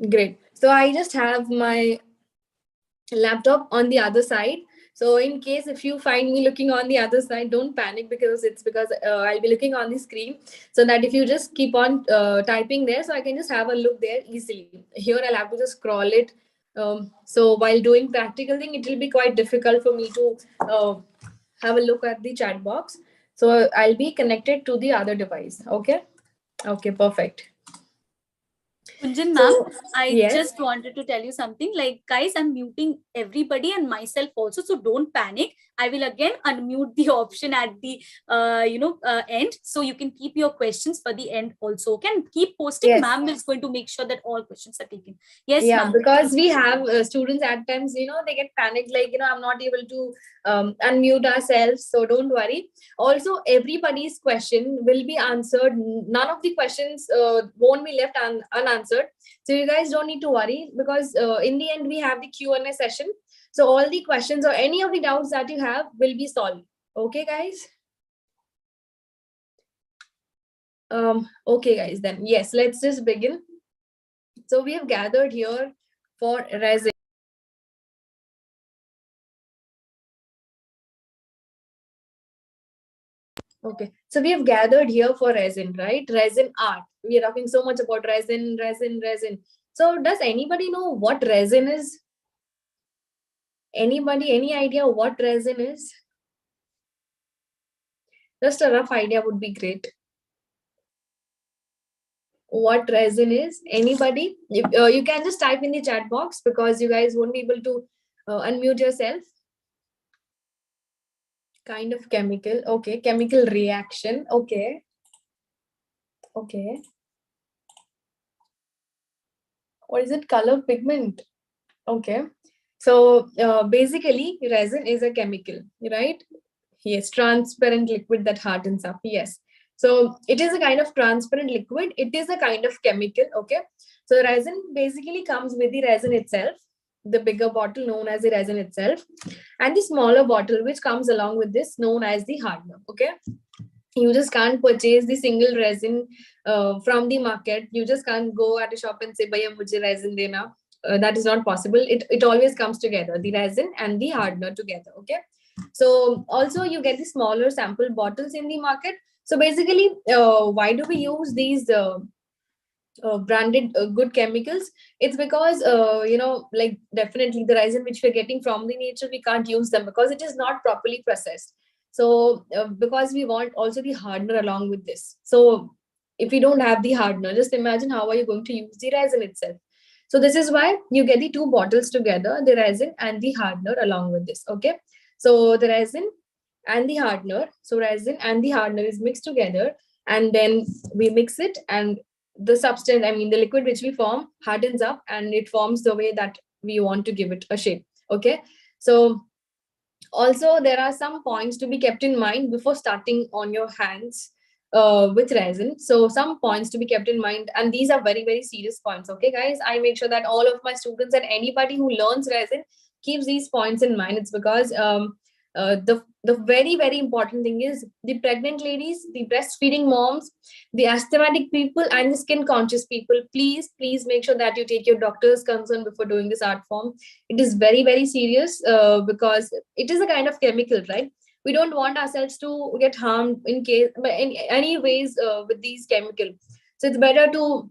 Great. So I just have my laptop on the other side. So in case if you find me looking on the other side, don't panic, because it's because I'll be looking on the screen, so that if you just keep on typing there, so I can just have a look there easily. Here I'll have to just scroll it. So while doing practical thing, it will be quite difficult for me to have a look at the chat box. So I'll be connected to the other device. Okay. Okay, perfect. Kunjan ma'am, So I yes. just wanted to tell you something. Like, guys, I'm muting everybody and myself also, so don't panic. I will again unmute the option at the end, so you can keep your questions for the end also. Can keep posting. Yes. Ma'am is going to make sure that all questions are taken. Yes, Yeah, ma'am. because we have students at times, they get panicked, like, I'm not able to unmute ourselves. So don't worry. Also, everybody's question will be answered. None of the questions won't be left unanswered. So you guys don't need to worry, because in the end we have the Q&A session. So all the questions or any of the doubts that you have will be solved. Okay, guys? Okay, guys, then yes, let's just begin. So we have gathered here for resin. Okay, so we have gathered here for resin, right? Resin art. We are talking so much about resin, resin, resin. So does anybody know what resin is? Anybody, any idea what resin is? Just a rough idea would be great. What resin is? Anybody? You can just type in the chat box, because you guys won't be able to unmute yourself. Kind of chemical. Okay, chemical reaction. Okay. Okay. What is it? Color pigment. Okay. So basically, resin is a chemical, right? Yes, transparent liquid that hardens up. Yes. So it is a kind of transparent liquid. It is a kind of chemical. Okay. So resin basically comes with the resin itself, the bigger bottle known as the resin itself, and the smaller bottle which comes along with this known as the hardener. Okay. You just can't purchase the single resin from the market. You just can't go at a shop and say, "Bhaiya, mujhe resin dena." That is not possible. It always comes together, the resin and the hardener together. Okay. So also you get the smaller sample bottles in the market. So basically, why do we use these branded good chemicals? It's because like definitely the resin which we're getting from the nature, we can't use them because it is not properly processed. So because we want also the hardener along with this. So if you don't have the hardener, just imagine how are you going to use the resin itself. So this is why you get the two bottles together, the resin and the hardener along with this. Okay. So the resin and the hardener, so resin and the hardener is mixed together, and then we mix it, and the substance, I mean the liquid which we form, hardens up and it forms the way that we want to give it a shape. Okay. So also there are some points to be kept in mind before starting on your hands with resin. So some points to be kept in mind, and these are very, very serious points. Okay, guys, I make sure that all of my students and anybody who learns resin keeps these points in mind. It's because the very, very important thing is the pregnant ladies, the breastfeeding moms, the asthmatic people, and the skin conscious people. Please make sure that you take your doctor's concern before doing this art form. It is very, very serious because it is a kind of chemical, right? We don't want ourselves to get harmed in case, but in any ways with these chemicals. So it's better to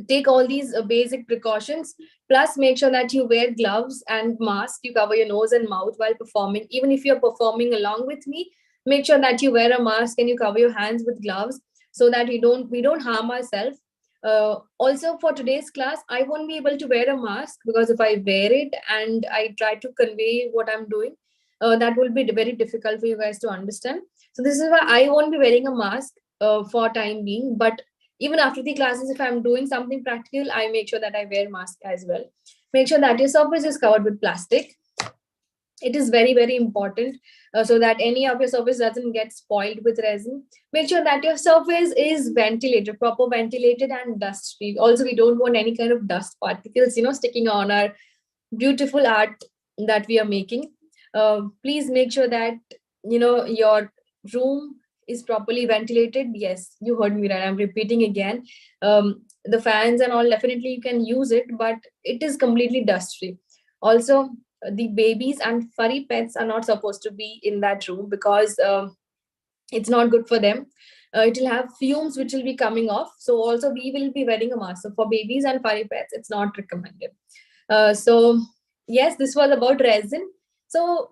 take all these basic precautions, plus make sure that you wear gloves and mask, you cover your nose and mouth while performing. Even if you're performing along with me, make sure that you wear a mask and you cover your hands with gloves, so that we don't harm ourselves. Also for today's class, I won't be able to wear a mask, because if I wear it and I try to convey what I'm doing, that will be very difficult for you guys to understand. So this is why I won't be wearing a mask for time being. But even after the classes, if I'm doing something practical, I make sure that I wear mask as well. Make sure that your surface is covered with plastic. It is very, very important, so that any of your surface doesn't get spoiled with resin. Make sure that your surface is ventilated, proper ventilated and dust free. Also, we don't want any kind of dust particles sticking on our beautiful art that we are making. Please make sure that your room is properly ventilated. Yes, you heard me right, I'm repeating again. the fans and all, definitely you can use it, but it is completely dust free. Also, the babies and furry pets are not supposed to be in that room, because it's not good for them. It will have fumes which will be coming off. So also we will be wearing a mask. So for babies and furry pets, it's not recommended. So yes, this was about resin. So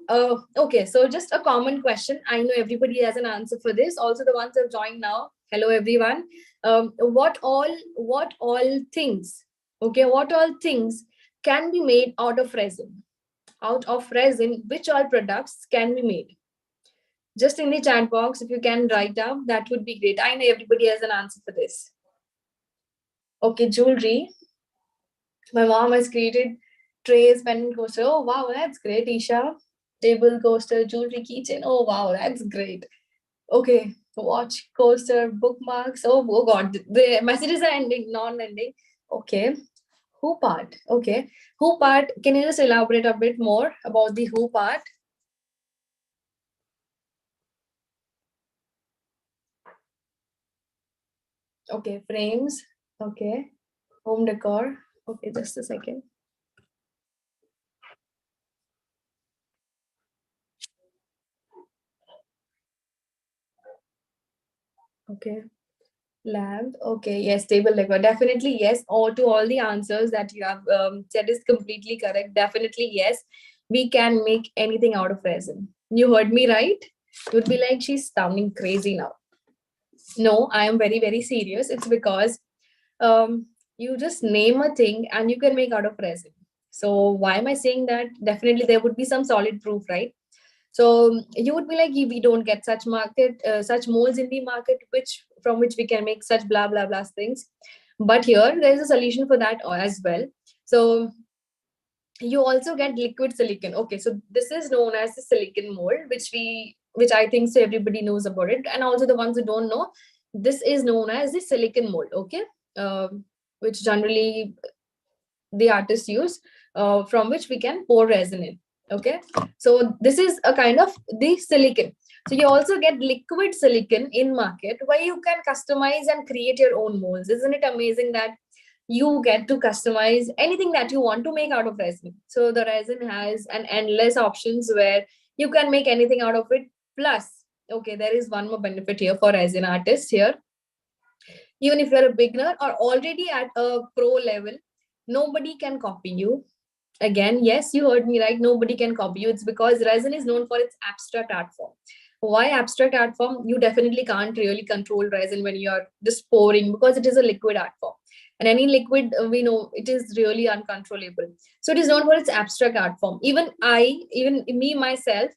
okay, so just a common question. I know everybody has an answer for this. Also, the ones who have joined now. Hello, everyone. What all things? Okay, what all things can be made out of resin? Out of resin, which all products can be made? Just in the chat box, if you can write down, that would be great. I know everybody has an answer for this. Okay, jewelry. My mom has created trays, pendant coaster. Oh wow, that's great, Isha. Table coaster, jewelry keychain. Oh wow, that's great. Okay, watch coaster, bookmarks. Oh god, the messages are ending, non-ending. Okay, who part? Okay, who part? Can you just elaborate a bit more about the who part? Okay, frames. Okay, home decor. Okay, just a second. Okay. Lab. Okay. Yes. Table decor. Definitely yes. Or to all the answers that you have said is completely correct. Definitely yes. We can make anything out of resin. You heard me right? You would be like, she's sounding crazy now. No, I am very, very serious. It's because you just name a thing and you can make out of resin. So why am I saying that? Definitely there would be some solid proof, right? So you would be like, we don't get such such molds in the market, which from which we can make such blah blah blah things. But here there is a solution for that as well. So you also get liquid silicon. Okay, so this is known as the silicon mold, which I think so everybody knows about it, and also the ones who don't know, this is known as the silicon mold. Okay, which generally the artists use, from which we can pour resin in. Okay, so this is a kind of the silicon. So you also get liquid silicon in market where you can customize and create your own molds. Isn't it amazing that you get to customize anything that you want to make out of resin? So the resin has an endless options where you can make anything out of it. Plus, okay, there is one more benefit here for resin artists here. Even if you're a beginner or already at a pro level, nobody can copy you. Again, yes, you heard me right. Nobody can copy you. It's because resin is known for its abstract art form. Why abstract art form? You definitely can't really control resin when you're just pouring, because it is a liquid art form. And any liquid, we know it is really uncontrollable. So it is known for its abstract art form. Even me myself,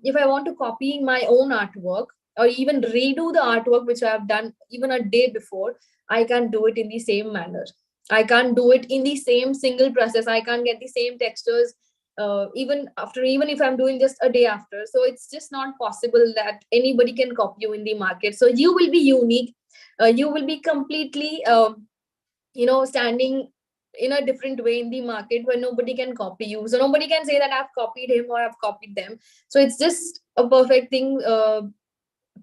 if I want to copy my own artwork or even redo the artwork which I have done even a day before, I can do it in the same manner. I can't do it in the same single process. I can't get the same textures even if I'm doing just a day after. So it's just not possible that anybody can copy you in the market. So you will be unique. You will be completely, standing in a different way in the market where nobody can copy you. So nobody can say that I've copied him or I've copied them. So it's just a perfect thing.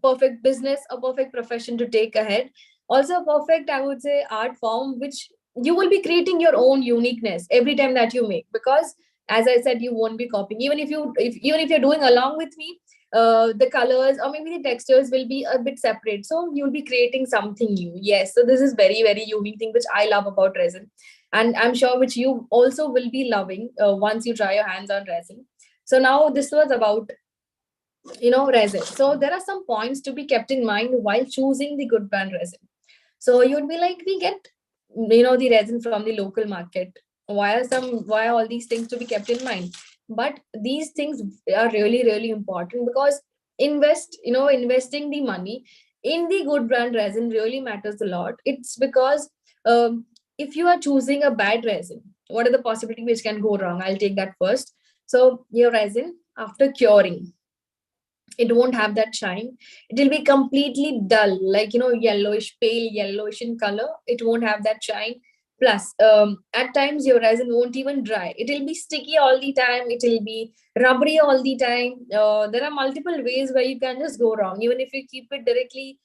Perfect business, a perfect profession to take ahead. Also, a perfect, I would say, art form, which you will be creating your own uniqueness every time that you make. Because, as I said, you won't be copying. Even if you're doing along with me, the colors or maybe the textures will be a bit separate. So you'll be creating something new. Yes. So this is very, very unique thing which I love about resin, and I'm sure which you also will be loving once you try your hands on resin. So now this was about resin. So there are some points to be kept in mind while choosing the good brand resin. So you'd be like, we get the resin from the local market. Why are all these things to be kept in mind? But these things are really, really important, because investing the money in the good brand resin really matters a lot. It's because if you are choosing a bad resin, what are the possibilities which can go wrong? I'll take that first. So your resin, after curing, it won't have that shine. It will be completely dull, like yellowish, pale yellowish in color. It won't have that shine. Plus, at times your resin won't even dry. It will be sticky all the time. It will be rubbery all the time. There are multiple ways where you can just go wrong. Even if you keep it directly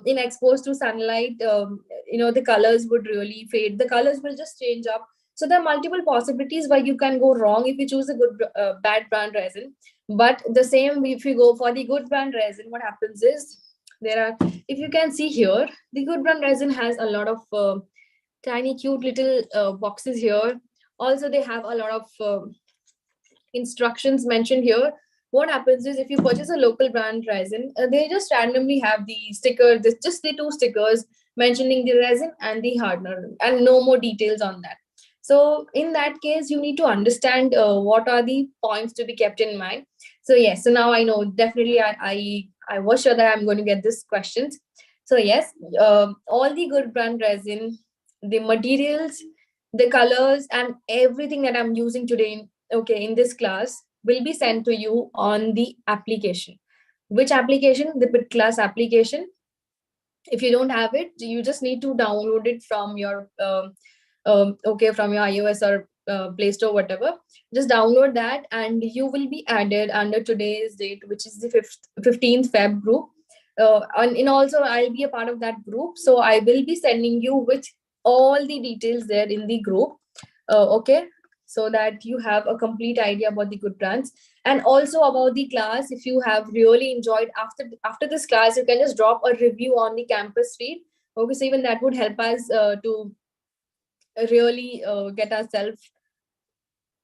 in exposed to sunlight, the colors would really fade. The colors will just change up. So there are multiple possibilities why you can go wrong if you choose a bad brand resin. But the same, if you go for the good brand resin, what happens is there are, if you can see here, the good brand resin has a lot of tiny cute little boxes here. Also they have a lot of instructions mentioned here. What happens is if you purchase a local brand resin, they just randomly have the sticker, just the two stickers mentioning the resin and the hardener, and no more details on that. So in that case, you need to understand what are the points to be kept in mind. So yes, so now I know definitely I was sure that I'm going to get this questions. So yes, all the good brand resin, the materials, the colors, and everything that I'm using today in this class will be sent to you on the application. Which application? The bit class application. If you don't have it, you just need to download it from your from your iOS or Play Store, whatever. Just download that and you will be added under today's date, which is the 15th Feb group. And also I'll be a part of that group, so I will be sending you with all the details there in the group. Okay, so that you have a complete idea about the good brands, and also about the class. If you have really enjoyed after this class, you can just drop a review on the campus feed. Okay, so even that would help us to really get ourselves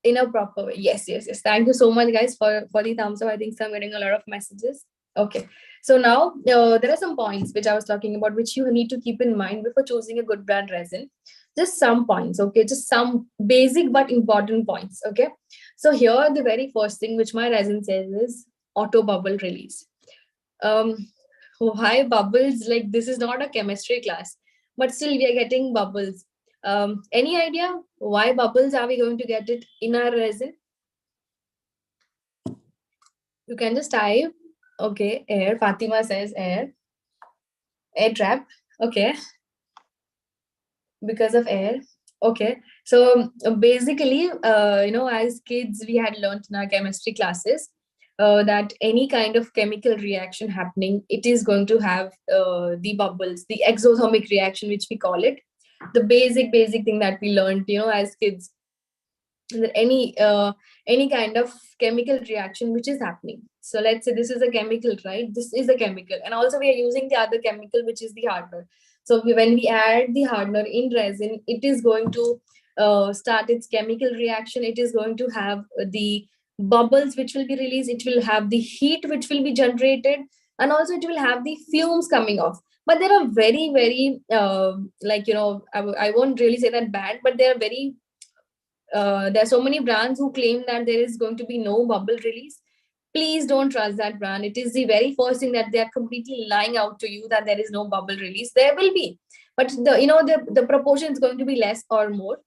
in a proper way. Yes, yes, yes. Thank you so much, guys, for the thumbs up. I think I'm getting a lot of messages. Okay, so now there are some points which I was talking about, which you need to keep in mind before choosing a good brand resin. Just some points, okay? Just some basic but important points, okay? So here, the very first thing which my resin says is auto bubble release. Um, why bubbles? Like, this is not a chemistry class, but still we are getting bubbles. Any idea why bubbles are we going to get it in our resin? You can just type, okay, air. Fatima says air. Air trap. Okay, because of air. Okay, so basically, as kids, we had learned in our chemistry classes that any kind of chemical reaction happening, it is going to have the bubbles, the exothermic reaction, which we call it. The basic thing that we learned, as kids, that any kind of chemical reaction which is happening. So let's say this is a chemical, right? This is a chemical, and also we are using the other chemical, which is the hardener. So when we add the hardener in resin, it is going to start its chemical reaction. It is going to have the bubbles which will be released. It will have the heat which will be generated, and also it will have the fumes coming off. But there are very I won't really say that bad, but they are very there are so many brands who claim that there is going to be no bubble release. Please don't trust that brand. It is the very first thing that they are completely lying out to you, that there is no bubble release. There will be, but the proportion is going to be less or more.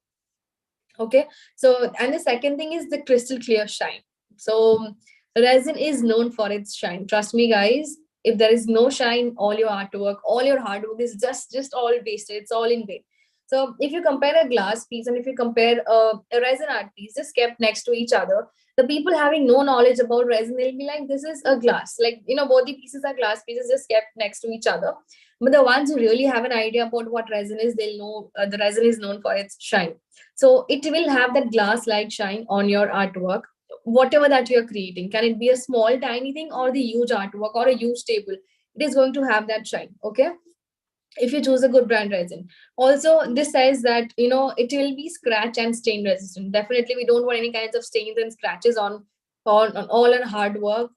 Okay, so and the second thing is the crystal clear shine. So resin is known for its shine. Trust me, guys. If there is no shine, all your artwork, all your hard work is just all wasted. It's all in vain. So if you compare a glass piece and if you compare a resin art piece just kept next to each other, the people having no knowledge about resin, they'll be like, this is a glass. Like, both the pieces are glass pieces just kept next to each other. But the ones who really have an idea about what resin is, they'll know the resin is known for its shine. So it will have that glass like shine on your artwork, whatever that you're creating. Can it be a small, tiny thing or the huge artwork or a huge table? It is going to have that shine. Okay, if you choose a good brand resin. Also, this says that it will be scratch and stain resistant. Definitely, we don't want any kinds of stains and scratches on all our hard work,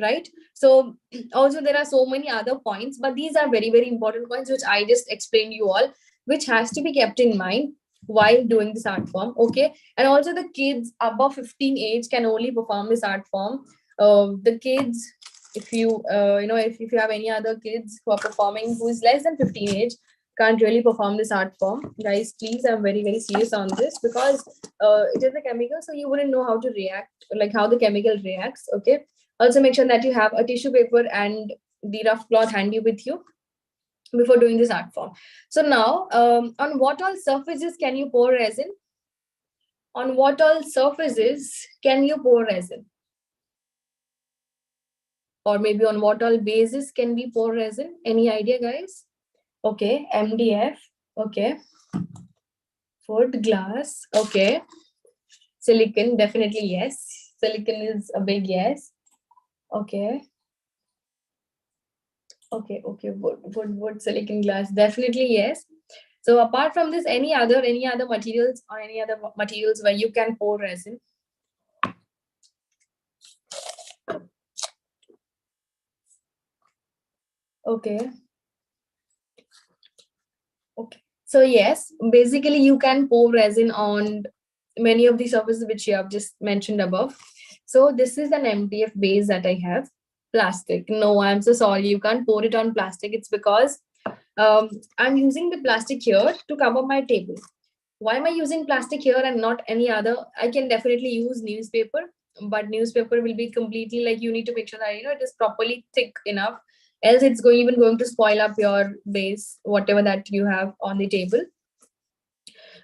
right? So also there are so many other points, but these are very important points which I just explained you all, which has to be kept in mind while doing this art form. Okay, and also the kids above 15 age can only perform this art form. The kids, if you if you have any other kids who are performing who is less than 15 age, can't really perform this art form. Guys, please, I'm very serious on this, because it is a chemical, so you wouldn't know how to react, like how the chemical reacts. Okay, also make sure that you have a tissue paper and the rough cloth handy with you before doing this art form. So now, on what all surfaces can you pour resin? On what all surfaces can you pour resin? or maybe on what all bases can we pour resin? Any idea, guys? Okay, MDF. Okay, wood, glass. Okay, silicon. Definitely yes. Silicon is a big yes. Okay. Okay. Wood, silicon, glass. Definitely yes. So apart from this, any other materials or any other materials where you can pour resin? Okay. Okay. So yes, basically you can pour resin on many of the surfaces which you have just mentioned above. So this is an MDF base that I have. Plastic. No, I'm so sorry. You can't pour it on plastic. It's because I'm using the plastic here to cover my table. Why am I using plastic here and not any other? I can definitely use newspaper, but newspaper will be completely like, you need to make sure that it is properly thick enough, else it's going to spoil up your base, whatever that you have on the table.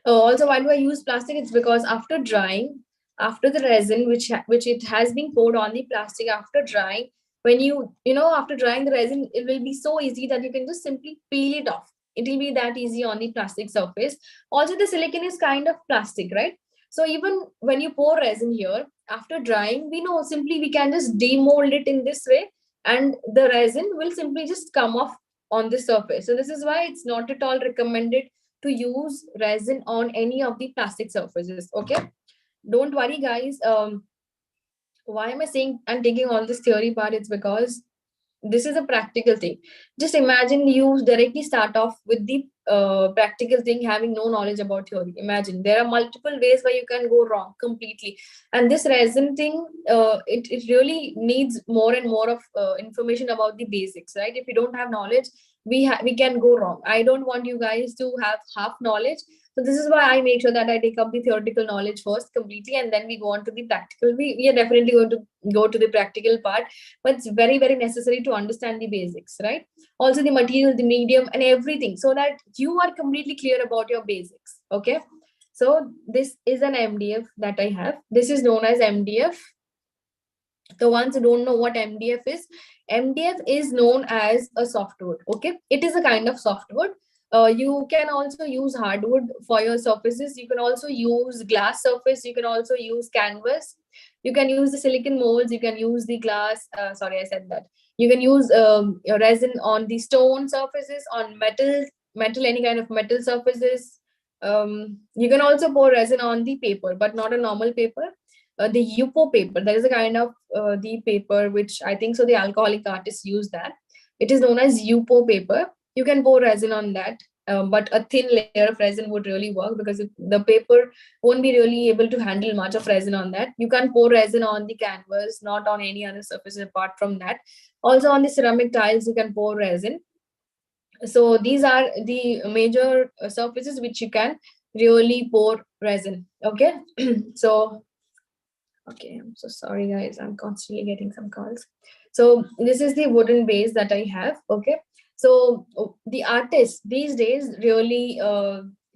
Also, why do I use plastic? It's because after drying, after the resin which it has been poured on the plastic, after drying, when after drying the resin, it will be so easy that you can just simply peel it off. It will be that easy on the plastic surface. Also, the silicon is kind of plastic, right? So even when you pour resin here, after drying, we know simply we can just demold it in this way, and the resin will simply just come off on the surface. So this is why it's not at all recommended to use resin on any of the plastic surfaces. Okay, don't worry, guys. Why am I saying I'm taking all this theory part? It's because this is a practical thing. Just imagine you directly start off with the practical thing, having no knowledge about theory. Imagine there are multiple ways where you can go wrong completely, and this resin thing, it really needs more and more of information about the basics, right? If you don't have knowledge, we can go wrong. I don't want you guys to have half knowledge. So this is why I make sure that I take up the theoretical knowledge first completely, and then we go on to the practical. We are definitely going to go to the practical part, but it's very, very necessary to understand the basics, right? Also the material, the medium, and everything, so that you are completely clear about your basics. Okay, so this is an MDF that I have. This is known as MDF. The ones who don't know what MDF is, MDF is known as a softwood. Okay, it is a kind of softwood. You can also use hardwood for your surfaces. You can also use glass surface. You can also use canvas. You can use the silicon molds. You can use the glass. Sorry, I said that. You can use resin on the stone surfaces, on metal, any kind of metal surfaces. You can also pour resin on the paper, but not a normal paper. The UPO paper. That is a kind of the paper which I think so the alcoholic artists use that. It is known as UPO paper. You can pour resin on that, but a thin layer of resin would really work, because the paper won't be really able to handle much of resin on that. You can pour resin on the canvas, not on any other surface apart from that. Also on the ceramic tiles, you can pour resin. So these are the major surfaces which you can really pour resin. Okay, so okay, I'm so sorry, guys. I'm constantly getting some calls. So this is the wooden base that I have. Okay. So the artists these days really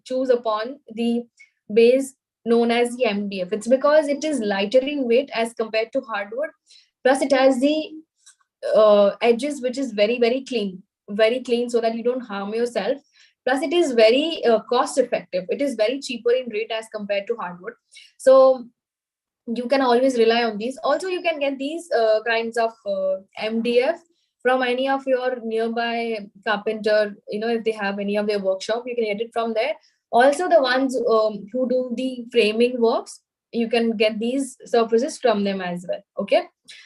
choose upon the base known as the MDF. It's because it is lighter in weight as compared to hardwood. Plus, it has the edges which is very, very clean, so that you don't harm yourself. Plus, it is very cost effective. It is very cheaper in rate as compared to hardwood. So you can always rely on these. Also, you can get these kinds of MDF from any of your nearby carpenter. If they have any of their workshop, you can get it from there. Also, the ones who do the framing works, you can get these surfaces from them as well. Okay,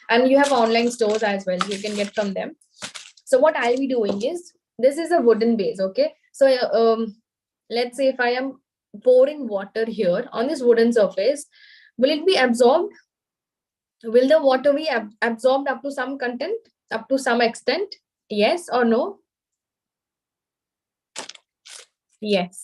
and you have online stores as well, you can get from them. So what I'll be doing is, this is a wooden base. Okay, so let's say if I am pouring water here on this wooden surface, will it be absorbed? Will the water be absorbed up to some content, up to some extent? Yes or no? Yes.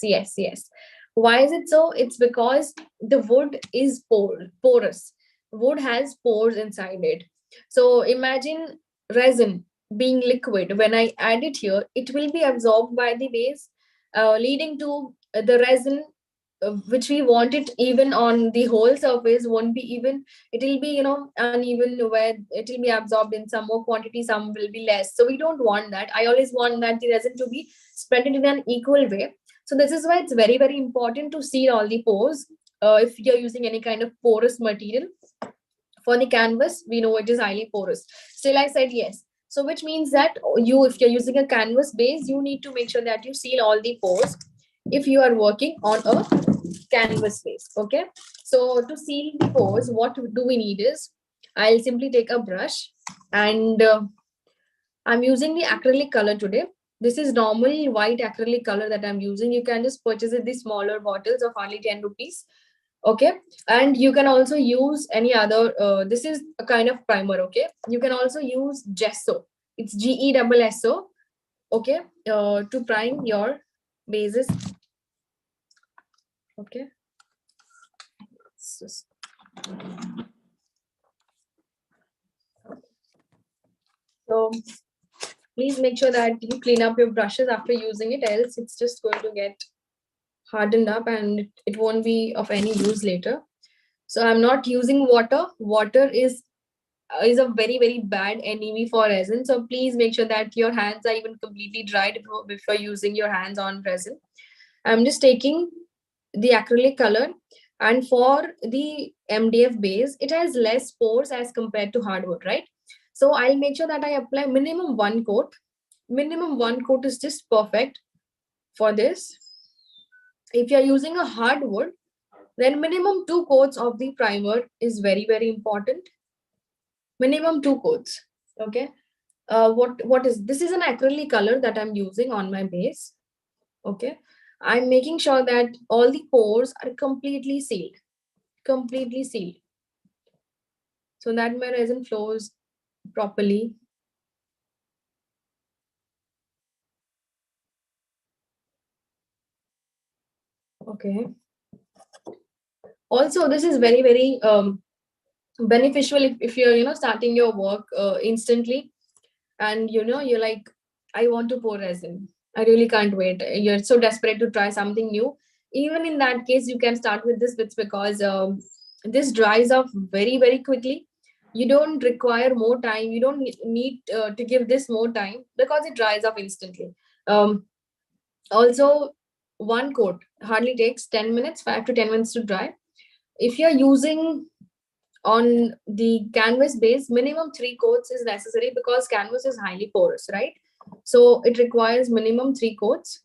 Why is it so? It's because the wood is porous. Wood has pores inside it. So imagine resin being liquid. When I add it here, it will be absorbed by the base, leading to the resin which we want it even on the whole surface won't be even. It will be, uneven, where it will be absorbed in some more quantity, some will be less. So we don't want that. I always want that the resin to be spread in an equal way. So this is why it's very, very important to seal all the pores. If you're using any kind of porous material for the canvas, we know it is highly porous. Still I said yes. So which means that if you're using a canvas base, you need to make sure that you seal all the pores if you are working on a canvas base. Okay, so to seal the pores, what do we need is, I'll simply take a brush, and I'm using the acrylic color today. This is normal white acrylic color that I'm using. You can just purchase it, the smaller bottles of only 10 rupees. Okay, and you can also use any other, this is a kind of primer. Okay, you can also use gesso. It's Gesso. Okay, to prime your bases. Okay, so please make sure that you clean up your brushes after using it, else it's just going to get hardened up and it won't be of any use later. So I'm not using water. Water is a very, very bad enemy for resin. So please make sure that your hands are even completely dried before using your hands on resin. I'm just taking the acrylic color, and for the MDF base, it has less pores as compared to hardwood, right? So I'll make sure that I apply minimum one coat. Minimum one coat is just perfect for this. If you're using a hardwood, then minimum two coats of the primer is very, very important. Minimum two coats. Okay. What is this? Is an acrylic color that I'm using on my base. Okay. I'm making sure that all the pores are completely sealed. Completely sealed. So that my resin flows properly. Okay. Also, this is very, very beneficial if you're, starting your work instantly, and you're like, I want to pour resin. I really can't wait. You're so desperate to try something new. Even in that case, you can start with this bits, because this dries off very, very quickly. You don't require more time. You don't need to give this more time, because it dries off instantly. Also, one coat hardly takes 10 minutes, 5 to 10 minutes to dry. If you're using on the canvas base, minimum three coats is necessary, because canvas is highly porous, right? So it requires minimum three coats.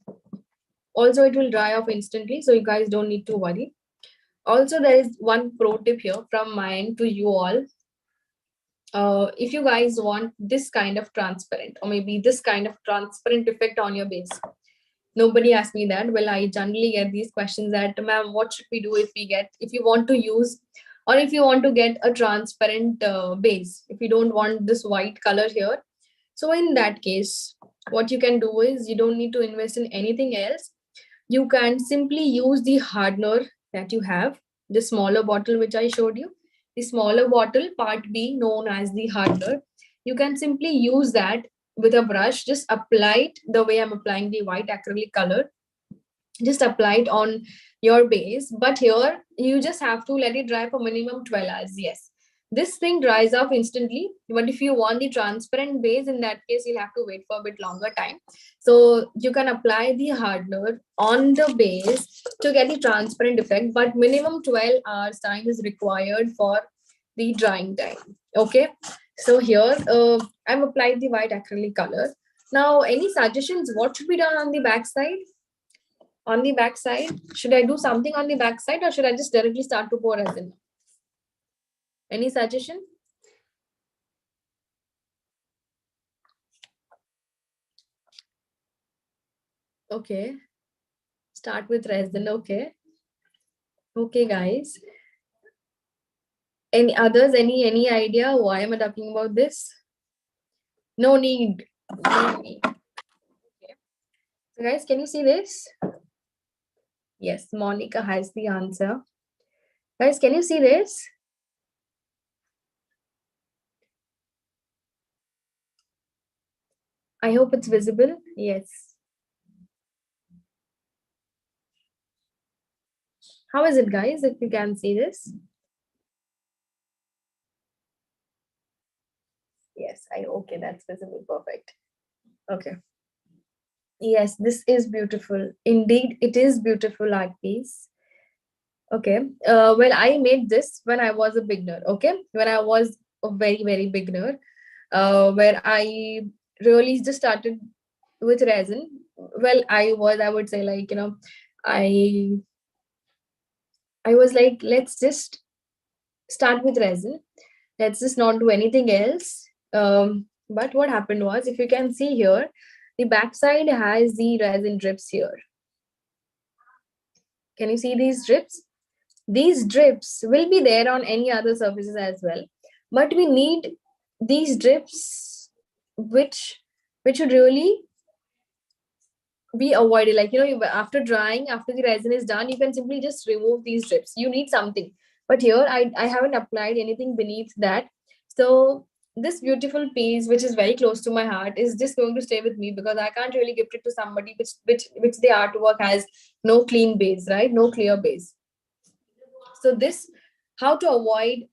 Also, it will dry off instantly, so you guys don't need to worry. Also, there is one pro tip here from mine to you all. If you guys want this kind of transparent, or maybe this kind of transparent effect on your base, nobody asked me that. Well, I generally get these questions that, ma'am, what should we do if you want to use, or if you want to get a transparent base, if you don't want this white color here. So in that case, what you can do is, you don't need to invest in anything else. You can simply use the hardener that you have, the smaller bottle which I showed you, the smaller bottle, part B, known as the hardener. You can simply use that with a brush. Just apply it the way I'm applying the white acrylic color. Just apply it on your base. But here, you just have to let it dry for minimum 12 hours. Yes. This thing dries off instantly. But if you want the transparent base, in that case, you'll have to wait for a bit longer time. So you can apply the hardener on the base to get the transparent effect. But minimum 12 hours time is required for the drying time. Okay. So here, I've applied the white acrylic color. Now, any suggestions? What should be done on the back side? On the back side, should I do something on the back side, or should I just directly start to pour resin? Any suggestion? Okay. Start with resin. Okay. Okay, guys. Any others? Any idea why am I talking about this? No need. No need. Okay. So guys, can you see this? Yes, Monica has the answer. Guys, can you see this? I hope it's visible. Yes. How is it, guys, if you can see this? Yes, okay, that's visible. Perfect. Okay. Yes, this is beautiful. Indeed, it is beautiful art piece. Okay. Well, I made this when I was a beginner. Okay. When I was a very, very beginner, where I really just started with resin. Well, I would say, like, I, I was like, let's just start with resin. Let's just not do anything else. But what happened was, if you can see here, the backside has the resin drips here. Can you see these drips? These drips will be there on any other surfaces as well, but we need these drips, which should really be avoided. Like, after drying, after the resin is done, you can simply just remove these drips. You need something, but here I haven't applied anything beneath that. So this beautiful piece, which is very close to my heart, is just going to stay with me, because I can't really gift it to somebody which the artwork has no clean base, right? No clear base. So this, how to avoid,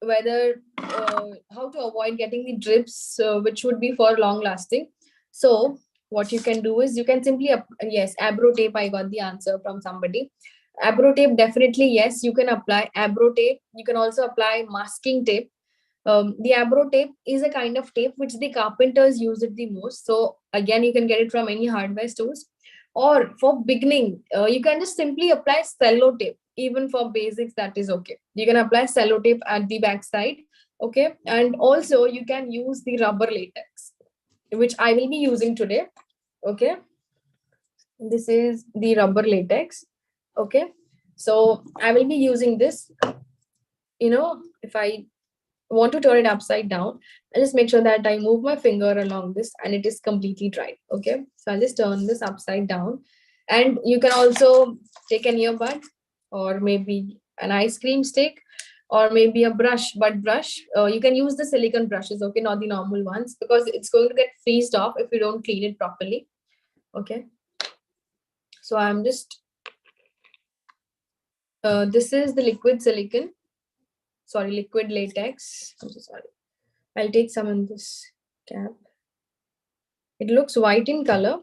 how to avoid getting the drips, which would be for long lasting. So what you can do is, you can simply yes, abro tape. I got the answer from somebody. Abro tape, definitely yes, you can apply abro tape. You can also apply masking tape. The abro tape is a kind of tape which the carpenters use it the most. So again, you can get it from any hardware stores. Or for beginning, you can just simply apply cello tape. Even for basics, that is okay. You can apply cello tape at the back side. Okay. And also you can use the rubber latex, which I will be using today. Okay. This is the rubber latex. Okay. So I will be using this. If I want to turn it upside down, I just make sure that I move my finger along this and it is completely dry. Okay. So I'll just turn this upside down. And you can also take an earbud, or maybe an ice cream stick, or maybe a bud brush. You can use the silicone brushes, okay, not the normal ones, because it's going to get freezed off if you don't clean it properly. Okay. So I'm just, this is the liquid silicone, sorry, liquid latex. I'm so sorry. I'll take some in this cap. It looks white in color,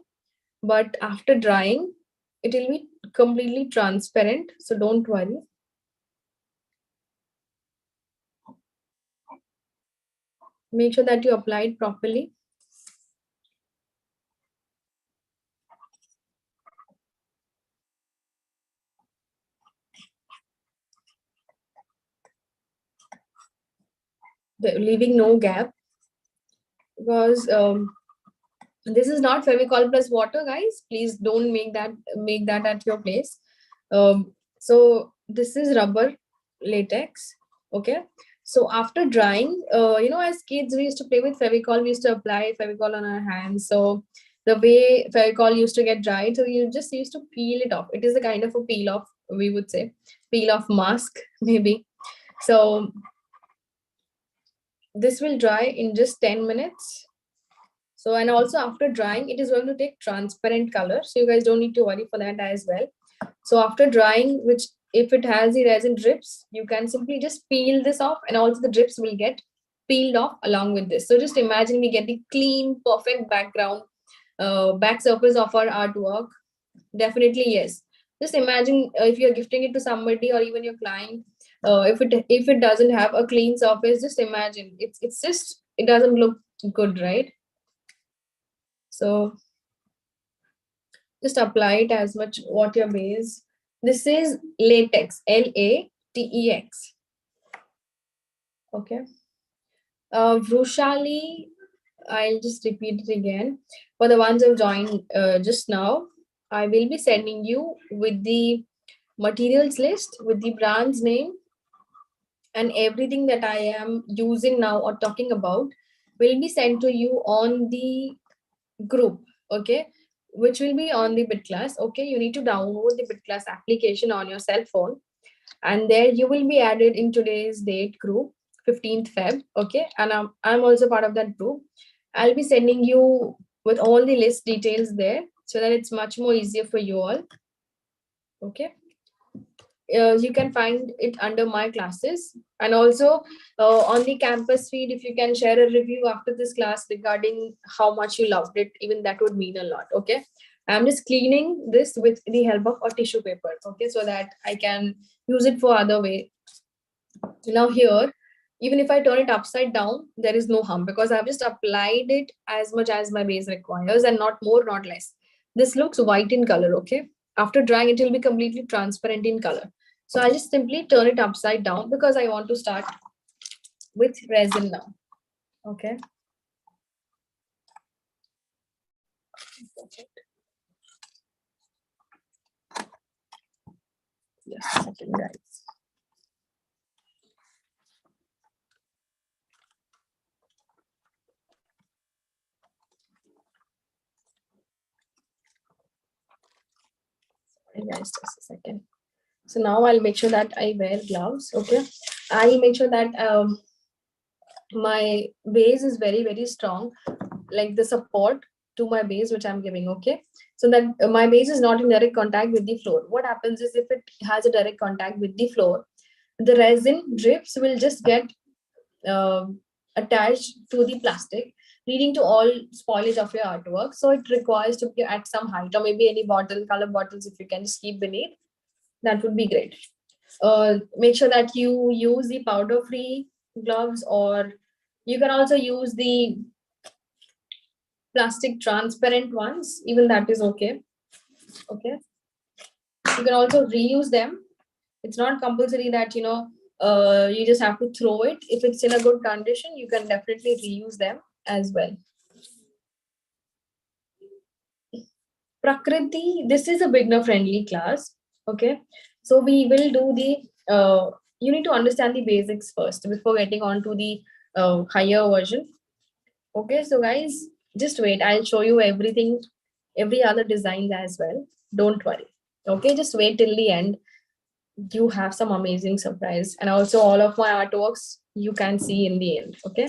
but after drying, it will be completely transparent. So don't worry. Make sure that you apply it properly. Leaving no gap, because this is not Fevicol plus water, guys. Please don't make that at your place. So this is rubber latex. Okay. So after drying, as kids, we used to play with Fevicol. We used to apply Fevicol on our hands. So the way Fevicol used to get dried, so you just used to peel it off. It is a kind of a peel off, we would say, peel off mask, maybe. So this will dry in just 10 minutes. So, and also after drying, it is going to take transparent color. So you guys don't need to worry for that as well. So after drying, which if it has the resin drips, you can simply just peel this off, and also the drips will get peeled off along with this. So just imagine we get the clean, perfect background, back surface of our artwork. Definitely, yes. Just imagine, if you're gifting it to somebody or even your client, if it doesn't have a clean surface, just imagine it's just, it doesn't look good, right? So just apply it as much what your base. This is latex, Latex. Okay. Vrushali, I'll just repeat it again. For the ones who joined just now, I will be sending you with the materials list, with the brand's name, and everything that I am using now or talking about will be sent to you on the group. Okay, which will be on the BitClass. Okay, you need to download the BitClass application on your cell phone, and there you will be added in today's date group, 15th Feb. Okay, and I'm also part of that group. I'll be sending you with all the list details there, so that it's much more easier for you all. Okay, you can find it under my classes. And also on the campus feed, if you can share a review after this class regarding how much you loved it, even that would mean a lot. Okay, I'm just cleaning this with the help of a tissue paper, okay, so that I can use it for other way. Now here, even if I turn it upside down, there is no harm because I've just applied it as much as my base requires and not more, not less. This looks white in color, okay? After drying, it will be completely transparent in color. So I just simply turn it upside down because I want to start with resin now, okay? Yes, second, guys. Sorry, guys, just a second. So now I'll make sure that I wear gloves, okay? I make sure that my base is very, very strong, like the support to my base which I'm giving, okay? So that my base is not in direct contact with the floor. What happens is if it has a direct contact with the floor, the resin drips will just get uh, attached to the plastic, leading to all spoilage of your artwork. So it requires to be at some height, or maybe any bottle, color bottles, if you can just keep beneath, that would be great. Make sure that you use the powder free gloves, or you can also use the plastic transparent ones, even that is okay. Okay, you can also reuse them. It's not compulsory that you just have to throw it. If it's in a good condition, you can definitely reuse them as well. Prakriti, this is a beginner friendly class. Okay, so we will do the you need to understand the basics first before getting on to the higher version. Okay, so guys, just wait. I'll show you everything, every other design as well. Don't worry. Okay, just wait till the end. You have some amazing surprise, and also all of my artworks you can see in the end. Okay,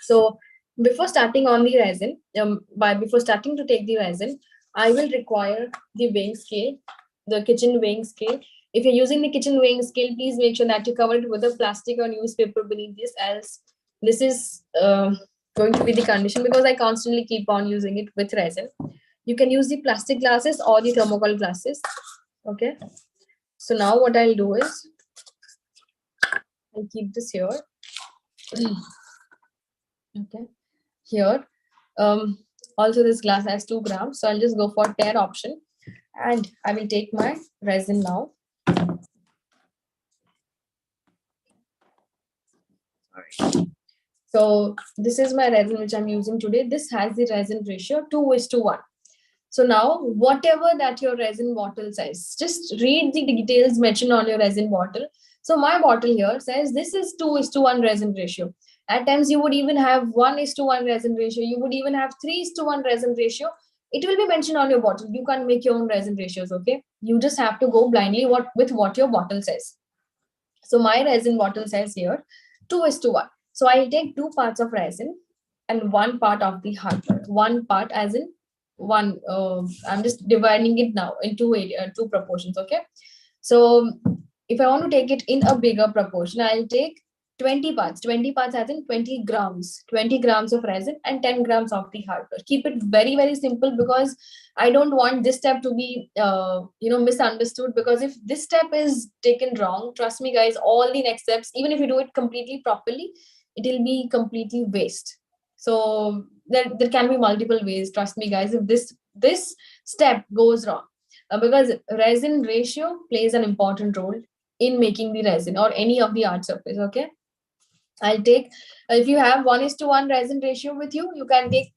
so before starting on the resin, before starting to take the resin, I will require the weighing scale, the kitchen weighing scale. If you're using the kitchen weighing scale, please make sure that you cover it with a plastic or newspaper beneath this, as this is going to be the condition because I constantly keep on using it with resin. You can use the plastic glasses or the thermocol glasses. Okay. So now what I'll do is I'll keep this here. Okay. Here. Also this glass has 2 grams. So I'll just go for tear option. And I will take my resin now. Alright. So this is my resin which I'm using today. This has the resin ratio 2:1. So now whatever that your resin bottle says, just read the details mentioned on your resin bottle. So my bottle here says this is 2:1 resin ratio. At times you would even have 1:1 resin ratio. You would even have 3:1 resin ratio. It will be mentioned on your bottle. You can't make your own resin ratios, okay? You just have to go blindly with what your bottle says. So my resin bottle says here 2:1. So I'll take 2 parts of resin and 1 part of the hardware. 1 part as in one. I'm just dividing it now into 2 proportions. Okay. So if I want to take it in a bigger proportion, I'll take 20 parts. 20 parts as in 20 grams. 20 grams of resin and 10 grams of the hardware. Keep it very, very simple because I don't want this step to be misunderstood, because if this step is taken wrong, trust me guys, all the next steps, even if you do it completely properly, it will be completely waste. So there can be multiple ways, trust me guys, if this step goes wrong, because resin ratio plays an important role in making the resin or any of the art surface. Okay, I'll take, if you have 1:1 resin ratio with you, you can take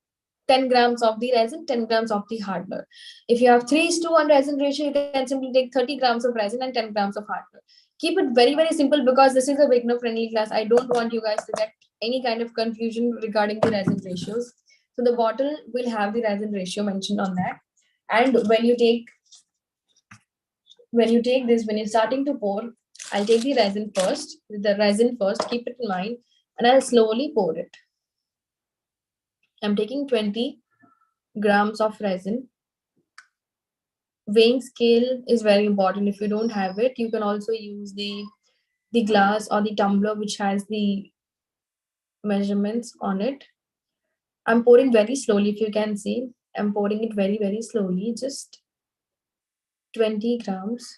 10 grams of the resin, 10 grams of the hardware. If you have 3:1 resin ratio, you can simply take 30 grams of resin and 10 grams of hardware. Keep it very, very simple because this is a beginner friendly class. I don't want you guys to get any kind of confusion regarding the resin ratios. So the bottle will have the resin ratio mentioned on that. And when you're starting to pour, I'll take the resin first, keep it in mind, and I'll slowly pour it. I'm taking 20 grams of resin weighing scale is very important. If you don't have it, you can also use the glass or the tumbler which has the measurements on it. I'm pouring very slowly. If you can see, I'm pouring it very, very slowly, just 20 grams.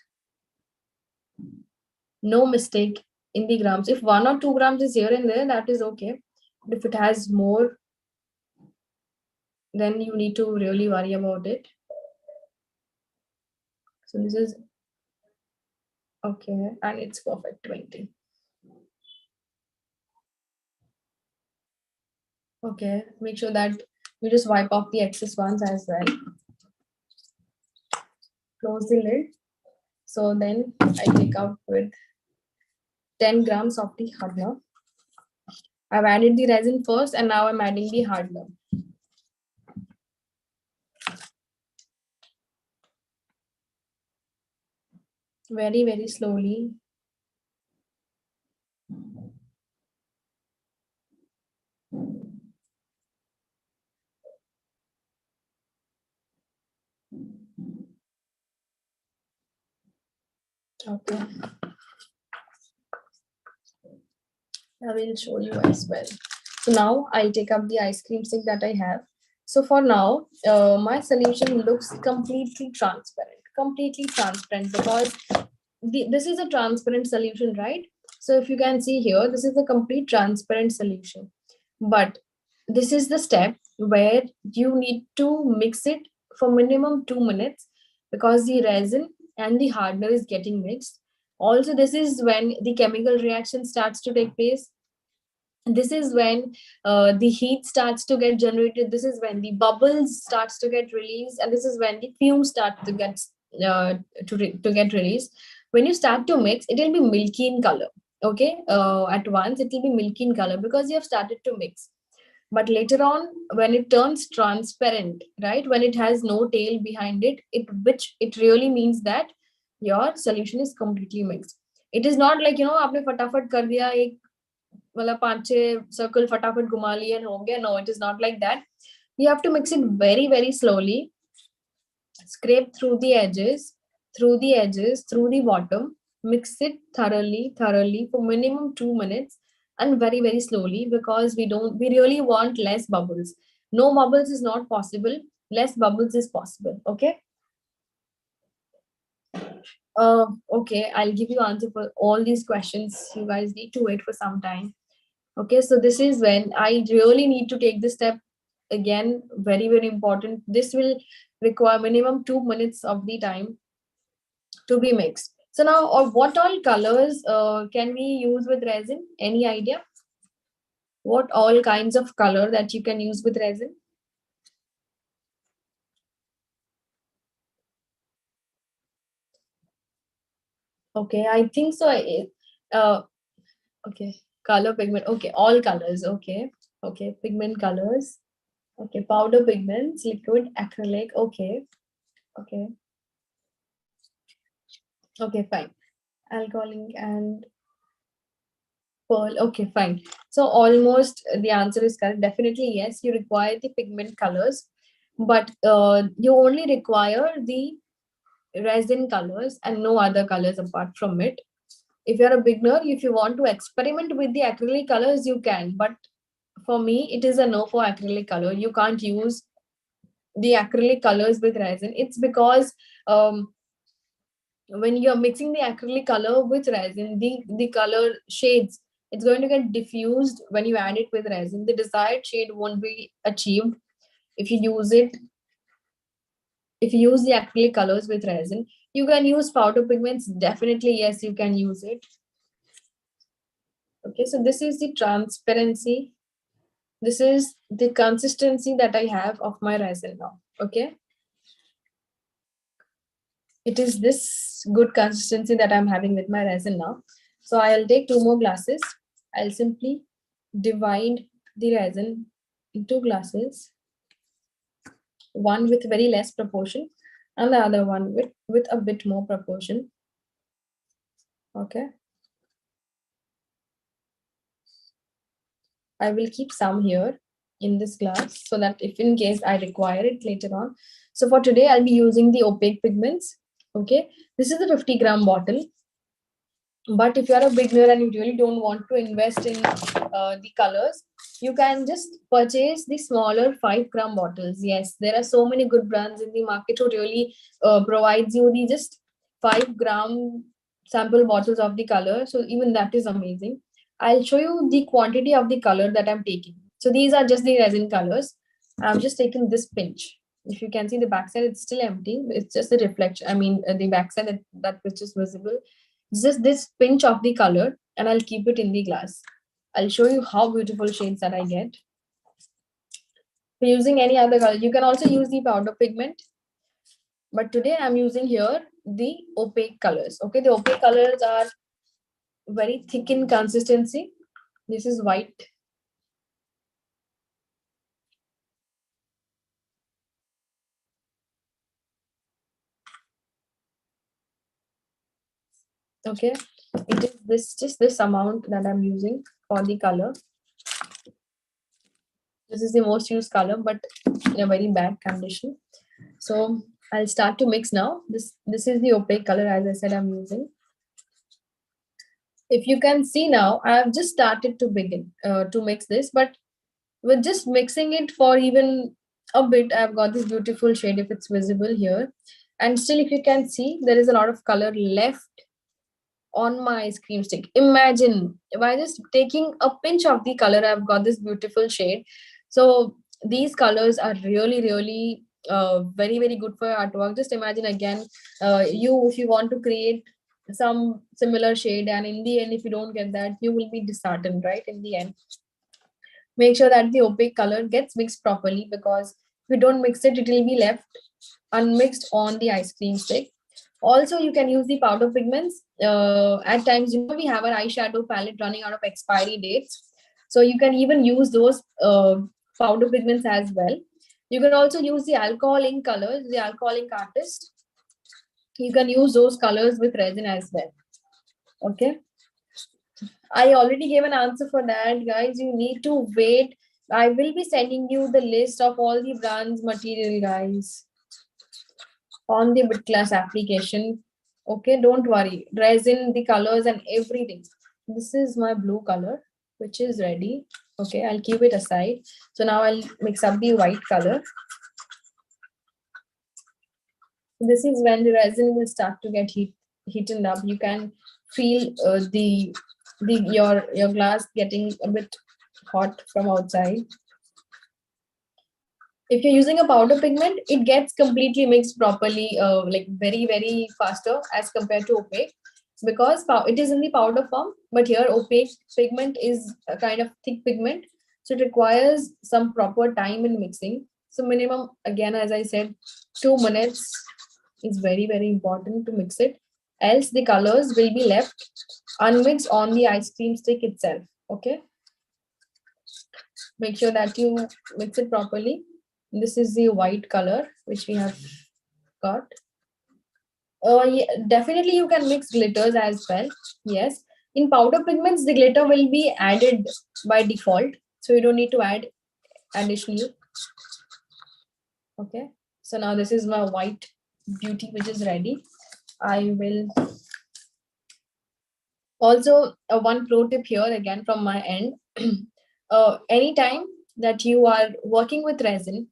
No mistake in the grams. If 1 or 2 grams is here and there, that is okay. But if it has more, then you need to really worry about it. So this is okay, and it's perfect 20. Okay, make sure that you just wipe off the excess ones as well. Close the lid. So then I take out with 10 grams of the hardener. I've added the resin first and now I'm adding the hardener. Very, very slowly. Okay. I will show you as well. So now I'll take up the ice cream stick that I have. So for now, my solution looks completely transparent because this is a transparent solution, right? So if you can see here, this is a complete transparent solution. But this is the step where you need to mix it for minimum 2 minutes because the resin and the hardener is getting mixed. Also, this is when the chemical reaction starts to take place. This is when the heat starts to get generated. This is when the bubbles starts to get released, and this is when the fumes start to get uh, to get released. When you start to mix, it will be milky in color. Okay, at once it will be milky in color because you have started to mix. But later on, when it turns transparent, right, when it has no tail behind it, which it really means that your solution is completely mixed. It is not like, आपने फटाफट कर दिया एक मतलब 5-6 circle फटाफट घुमा लिए and हो गया. No, it is not like that. You have to mix it very, very slowly. Scrape through the edges, through the bottom. Mix it thoroughly for minimum 2 minutes and very, very slowly because we really want less bubbles. No bubbles is not possible. Less bubbles is possible. Okay. Okay, I'll give you answer for all these questions. You guys need to wait for some time. Okay, so this is when I really need to take this step again. Very, very important. This will require minimum 2 minutes of the time to be mixed. So now, or what all colors can we use with resin? Any idea? What all kinds of color that you can use with resin? Okay, I think so. Okay, color pigment. Okay, all colors. Okay, okay, pigment colors. Okay, powder pigments, liquid, acrylic. Okay, okay, okay, fine. Alcoholic and pearl. Okay, fine. So almost the answer is correct. Definitely yes. You require the pigment colors, but you only require the resin colors and no other colors apart from it. If you're a beginner, if you want to experiment with the acrylic colors, you can. But for me, it is a no for acrylic color. You can't use the acrylic colors with resin. It's because when you're mixing the acrylic color with resin, the color shades, it's going to get diffused when you add it with resin. The desired shade won't be achieved if you use it. If you use the acrylic colors with resin, you can use powder pigments. Definitely, yes, you can use it. Okay, so this is the transparency. This is the consistency that I have of my resin now. Okay. It is this good consistency that I'm having with my resin now. So I'll take 2 more glasses. I'll simply divide the resin into glasses, one with very less proportion and the other one with a bit more proportion. Okay. I will keep some here in this glass so that if in case I require it later on. So for today, I'll be using the opaque pigments. Okay, this is a 50-gram bottle. But if you're a beginner and you really don't want to invest in the colors, you can just purchase the smaller 5-gram bottles. Yes, there are so many good brands in the market who really provides you the just 5-gram sample bottles of the color. So even that is amazing. I'll show you the quantity of the color that I'm taking. So these are just the resin colors. I'm just taking this pinch. If you can see the backside, it's still empty. It's just the reflection. I mean, the backside that which is visible, just this pinch of the color, and I'll keep it in the glass. I'll show you how beautiful shades that I get. For using any other color, you can also use the powder pigment. But today I'm using here the opaque colors. Okay, the opaque colors are very thick in consistency. This is white. Okay, it is this just this amount that I'm using for the color. This is the most used color, but in a very bad condition. So I'll start to mix now. This is the opaque color, as I said, I'm using. If you can see now, I have just started to begin to mix this, but with just mixing it for even a bit, I've got this beautiful shade if it's visible here. And still, if you can see, there is a lot of color left on my ice cream stick. Imagine by just taking a pinch of the color, I've got this beautiful shade. So these colors are really, really very, very good for artwork. Just imagine again, if you want to create some similar shade, and in the end, if you don't get that, you will be disheartened, right? In the end, make sure that the opaque color gets mixed properly, because if you don't mix it, it will be left unmixed on the ice cream stick. Also, you can use the powder pigments. At times, we have an eyeshadow palette running out of expiry dates. So you can even use those powder pigments as well. You can also use the alcohol ink colors, the alcohol ink artist. You can use those colors with resin as well. Okay. I already gave an answer for that, guys. You need to wait. I will be sending you the list of all the brands material, guys, on the bit class application. Okay, don't worry. Resin, the colors and everything. This is my blue color, which is ready. Okay, I'll keep it aside. So now I'll mix up the white color. This is when the resin will start to get heated up. You can feel your glass getting a bit hot from outside. If you're using a powder pigment, it gets completely mixed properly, like very, very faster as compared to opaque, because it is in the powder form. But here opaque pigment is a kind of thick pigment, so it requires some proper time in mixing. So minimum, again, as I said, 2 minutes is very, very important to mix it, else the colors will be left unmixed on the ice cream stick itself. Okay, make sure that you mix it properly. This is the white color which we have got. Yeah, definitely you can mix glitters as well. Yes, in powder pigments the glitter will be added by default, so you don't need to add additionally. Okay, so now this is my white beauty which is ready. I will also one pro tip here again from my end. Anytime that you are working with resin,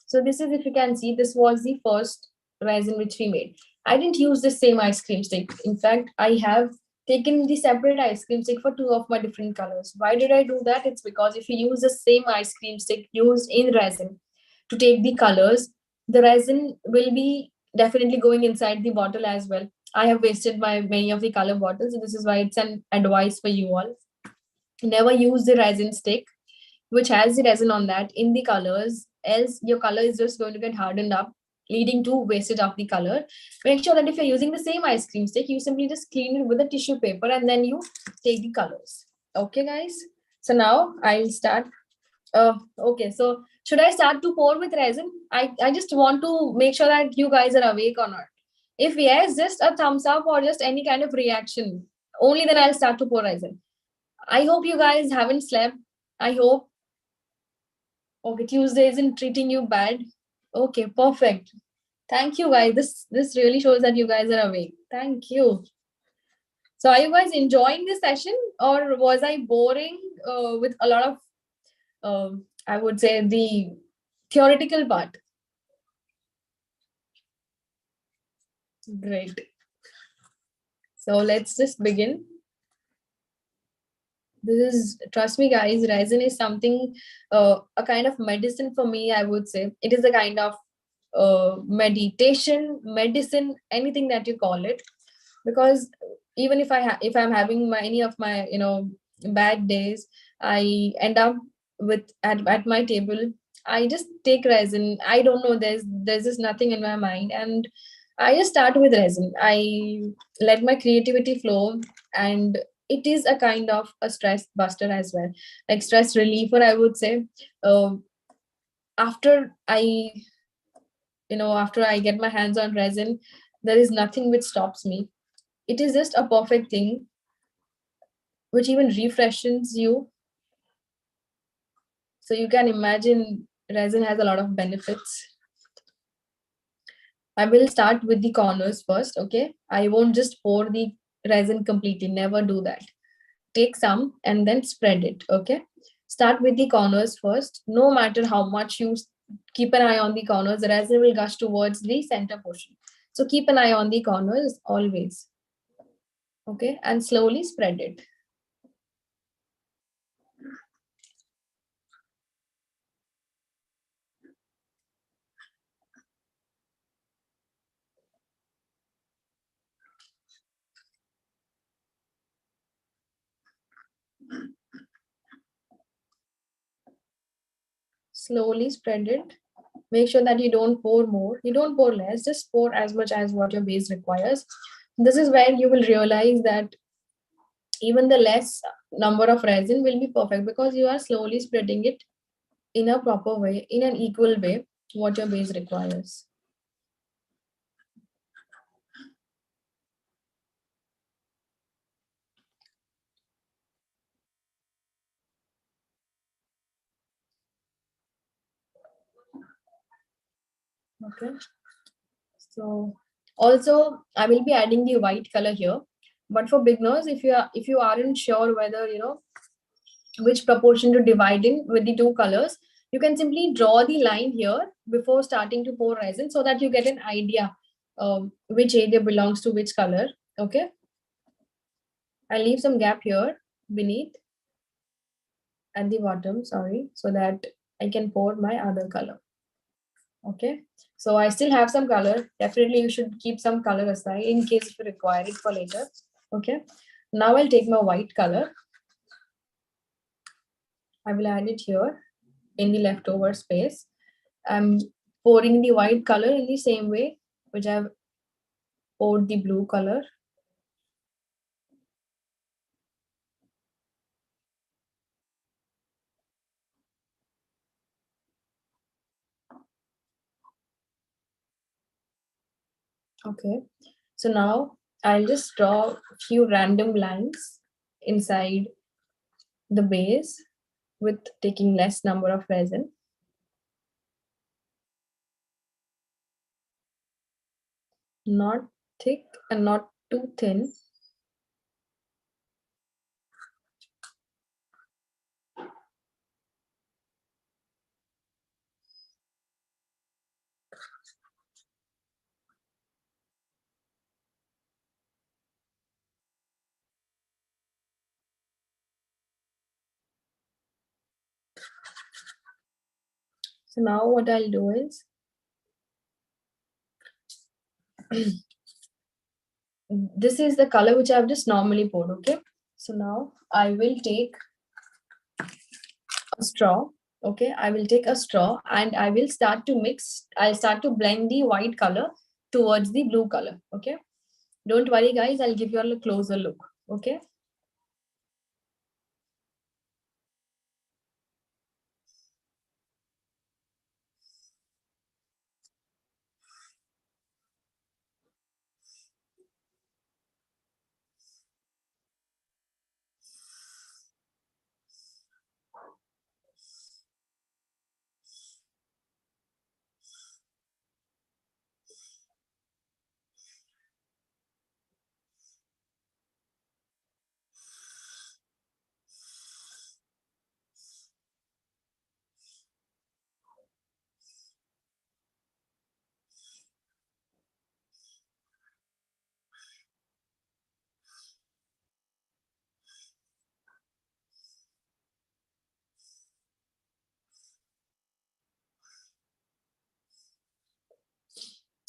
so this is, if you can see, this was the first resin which we made. I didn't use the same ice cream stick. In fact, I have taken the separate ice cream stick for two of my different colors. Why did I do that? It's because if you use the same ice cream stick used in resin to take the colors, the resin will be definitely going inside the bottle as well. I have wasted my many of the color bottles, and this is why it's an advice for you all. Never use the resin stick which has the resin on that in the colors, else your color is just going to get hardened up, leading to wastage of the color. Make sure that if you're using the same ice cream stick, you simply just clean it with a tissue paper and then you take the colors. Okay, guys. So now I'll start. Okay, so should I start to pour with resin? I just want to make sure that you guys are awake or not. If yes, just a thumbs up or just any kind of reaction. Only then I'll start to pour resin. I hope you guys haven't slept. I hope. Okay, Tuesday isn't treating you bad. Okay, perfect. Thank you guys. This really shows that you guys are awake. Thank you. So are you guys enjoying this session, or was I boring with a lot of I would say the theoretical part? Great. So let's just begin. This is, trust me guys, resin is something, a kind of medicine for me, I would say. It is a kind of meditation, medicine, anything that you call it. Because even if I'm having any of my bad days, I end up with at my table, I just take resin. I don't know, there's just nothing in my mind, and I just start with resin. I let my creativity flow, and it is a kind of a stress buster as well, like stress reliever, I would say. uh, after I get my hands on resin, there is nothing which stops me. It is just a perfect thing which even refreshes you. So you can imagine resin has a lot of benefits. I will start with the corners first, okay? I won't just pour the resin completely, never do that. Take some and then spread it, okay? Start with the corners first. No matter how much you keep an eye on the corners, the resin will gush towards the center portion. So keep an eye on the corners always, okay? And slowly spread it. Slowly spread it. Make sure that you don't pour more, you don't pour less, just pour as much as what your base requires. This is where you will realize that even the less number of resin will be perfect, because you are slowly spreading it in a proper way, in an equal way, what your base requires. Okay, so also I will be adding the white color here, but for beginners, if you aren't sure whether which proportion to divide in with the two colors, you can simply draw the line here before starting to pour resin, so that you get an idea which area belongs to which color. Okay, I'll leave some gap here beneath, at the bottom, sorry, so that I can pour my other color. Okay, so I still have some color. Definitely you should keep some color aside in case if you require it for later. Okay, now I'll take my white color. I will add it here in the leftover space. I'm pouring the white color in the same way which I've poured the blue color. Okay, so now I'll just draw a few random lines inside the base with taking less number of resin. Not thick and not too thin. So now what I'll do is this is the color which I've just normally poured. Okay, so now I will take a straw. Okay, I will take a straw and I will start to mix. I'll start to blend the white color towards the blue color. Okay, don't worry guys, I'll give you all a closer look. Okay,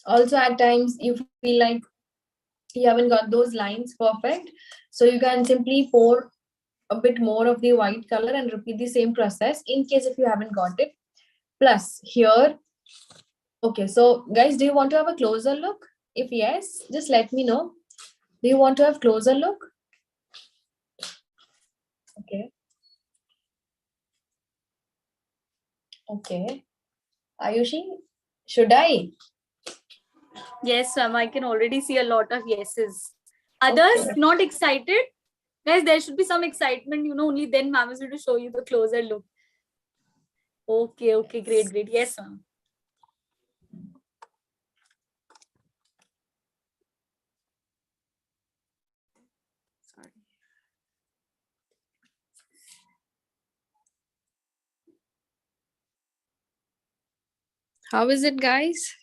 Also, at times you feel like you haven't got those lines perfect, so you can simply pour a bit more of the white color and repeat the same process in case if you haven't got it. Plus here, okay, so guys, do you want to have a closer look? If yes, just let me know. Do you want to have closer look? Okay. Okay. Ayushi, should I? Yes, ma'am. I can already see a lot of yeses. Others Okay. not excited? Guys, there should be some excitement, only then ma'am is going to show you the closer look. Okay, okay, great, great. Yes, ma'am. Sorry. How is it, guys?